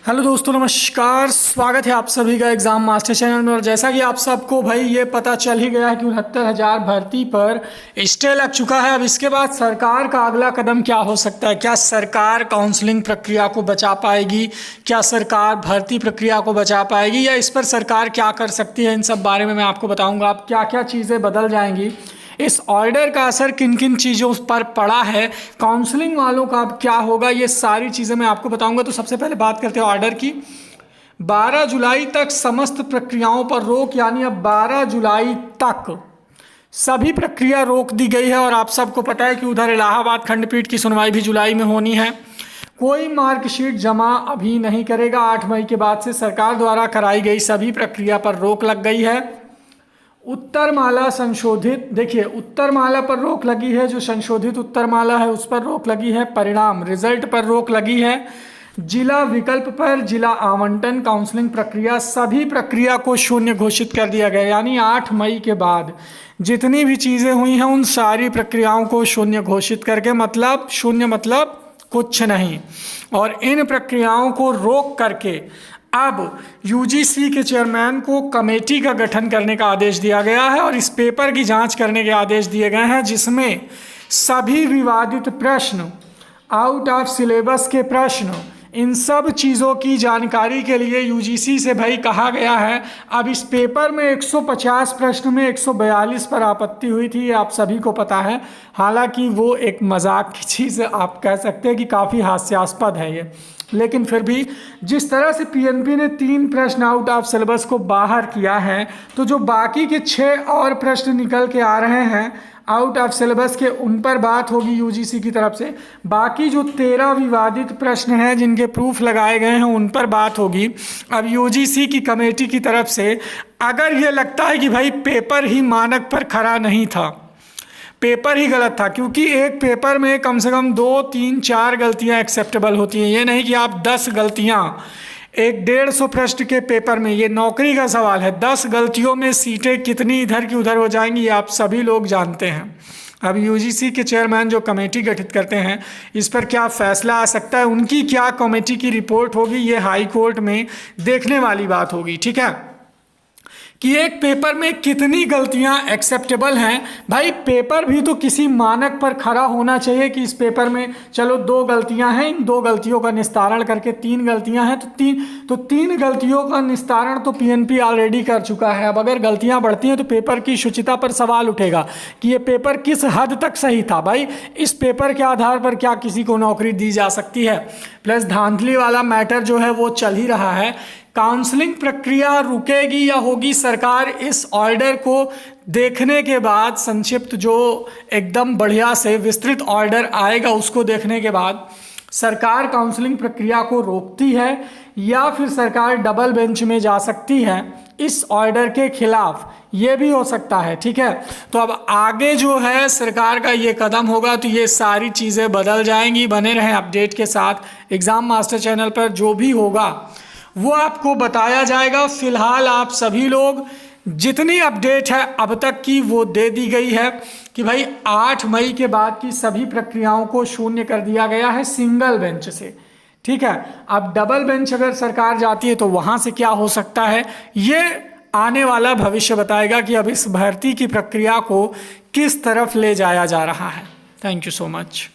Hello दोस्तों, नमस्कार। स्वागत है आप सभी का एग्ज़ाम मास्टर चैनल में। और जैसा कि आप सबको भाई ये पता चल ही गया है कि 69,000 भर्ती पर स्टे लग चुका है। अब इसके बाद सरकार का अगला कदम क्या हो सकता है? क्या सरकार काउंसलिंग प्रक्रिया को बचा पाएगी? क्या सरकार भर्ती प्रक्रिया को बचा पाएगी, या इस पर सरकार क्या कर सकती है? इन सब बारे में मैं आपको बताऊँगा। अब क्या क्या चीज़ें बदल जाएंगी, इस ऑर्डर का असर किन किन चीज़ों पर पड़ा है, काउंसलिंग वालों का अब क्या होगा, ये सारी चीज़ें मैं आपको बताऊंगा। तो सबसे पहले बात करते हैं ऑर्डर की। 12 जुलाई तक समस्त प्रक्रियाओं पर रोक, यानी अब 12 जुलाई तक सभी प्रक्रिया रोक दी गई है। और आप सबको पता है कि उधर इलाहाबाद खंडपीठ की सुनवाई भी जुलाई में होनी है। कोई मार्कशीट जमा अभी नहीं करेगा। 8 मई के बाद से सरकार द्वारा कराई गई सभी प्रक्रिया पर रोक लग गई है। उत्तरमाला संशोधित, देखिए उत्तरमाला पर रोक लगी है, जो संशोधित उत्तरमाला है उस पर रोक लगी है। परिणाम रिजल्ट पर रोक लगी है। जिला विकल्प पर जिला आवंटन, काउंसलिंग प्रक्रिया, सभी प्रक्रिया को शून्य घोषित कर दिया गया। यानी 8 मई के बाद जितनी भी चीज़ें हुई हैं उन सारी प्रक्रियाओं को शून्य घोषित करके, मतलब शून्य मतलब कुछ नहीं। और इन प्रक्रियाओं को रोक करके अब यूजीसी के चेयरमैन को कमेटी का गठन करने का आदेश दिया गया है और इस पेपर की जांच करने के आदेश दिए गए हैं, जिसमें सभी विवादित प्रश्न, आउट ऑफ सिलेबस के प्रश्न, इन सब चीज़ों की जानकारी के लिए यूजीसी से भाई कहा गया है। अब इस पेपर में 150 प्रश्न में 142 पर आपत्ति हुई थी, ये आप सभी को पता है। हालांकि वो एक मजाक की चीज़ आप कह सकते हैं कि काफ़ी हास्यास्पद है ये, लेकिन फिर भी जिस तरह से पीएनपी ने 3 प्रश्न आउट ऑफ सिलेबस को बाहर किया है, तो जो बाकी के 6 और प्रश्न निकल के आ रहे हैं आउट ऑफ सिलेबस के, उन पर बात होगी यूजीसी की तरफ से। बाकी जो 13 विवादित प्रश्न हैं जिनके प्रूफ लगाए गए हैं उन पर बात होगी। अब यूजीसी की कमेटी की तरफ से अगर ये लगता है कि भाई पेपर ही मानक पर खरा नहीं था, पेपर ही गलत था, क्योंकि एक पेपर में कम से कम 2, 3, 4 गलतियां एक्सेप्टेबल होती हैं। ये नहीं कि आप 10 गलतियां एक 150 प्रश्न के पेपर में, ये नौकरी का सवाल है, 10 गलतियों में सीटें कितनी इधर की उधर हो जाएंगी ये आप सभी लोग जानते हैं। अब यूजीसी के चेयरमैन जो कमेटी गठित करते हैं, इस पर क्या फैसला आ सकता है, उनकी क्या कमेटी की रिपोर्ट होगी, ये हाई कोर्ट में देखने वाली बात होगी। ठीक है, कि एक पेपर में कितनी गलतियां एक्सेप्टेबल हैं। भाई पेपर भी तो किसी मानक पर खरा होना चाहिए कि इस पेपर में चलो 2 गलतियां हैं, इन 2 गलतियों का निस्तारण करके 3 गलतियां हैं, तो 3 गलतियों का निस्तारण तो पीएनपी ऑलरेडी कर चुका है। अब अगर गलतियां बढ़ती हैं तो पेपर की शुचिता पर सवाल उठेगा कि ये पेपर किस हद तक सही था। भाई इस पेपर के आधार पर क्या किसी को नौकरी दी जा सकती है? प्लस धांधली वाला मैटर जो है वो चल ही रहा है। काउंसलिंग प्रक्रिया रुकेगी या होगी? सरकार इस ऑर्डर को देखने के बाद, संक्षिप्त जो एकदम बढ़िया से विस्तृत ऑर्डर आएगा उसको देखने के बाद सरकार काउंसलिंग प्रक्रिया को रोकती है, या फिर सरकार डबल बेंच में जा सकती है इस ऑर्डर के खिलाफ, ये भी हो सकता है। ठीक है, तो अब आगे जो है सरकार का ये कदम होगा तो ये सारी चीज़ें बदल जाएंगी। बने रहें अपडेट के साथ एग्ज़ाम मास्टर चैनल पर, जो भी होगा वो आपको बताया जाएगा। फिलहाल आप सभी लोग जितनी अपडेट है अब तक की वो दे दी गई है कि भाई 8 मई के बाद की सभी प्रक्रियाओं को शून्य कर दिया गया है सिंगल बेंच से। ठीक है, अब डबल बेंच अगर सरकार जाती है तो वहाँ से क्या हो सकता है, ये आने वाला भविष्य बताएगा कि अब इस भर्ती की प्रक्रिया को किस तरफ ले जाया जा रहा है। Thank you so much.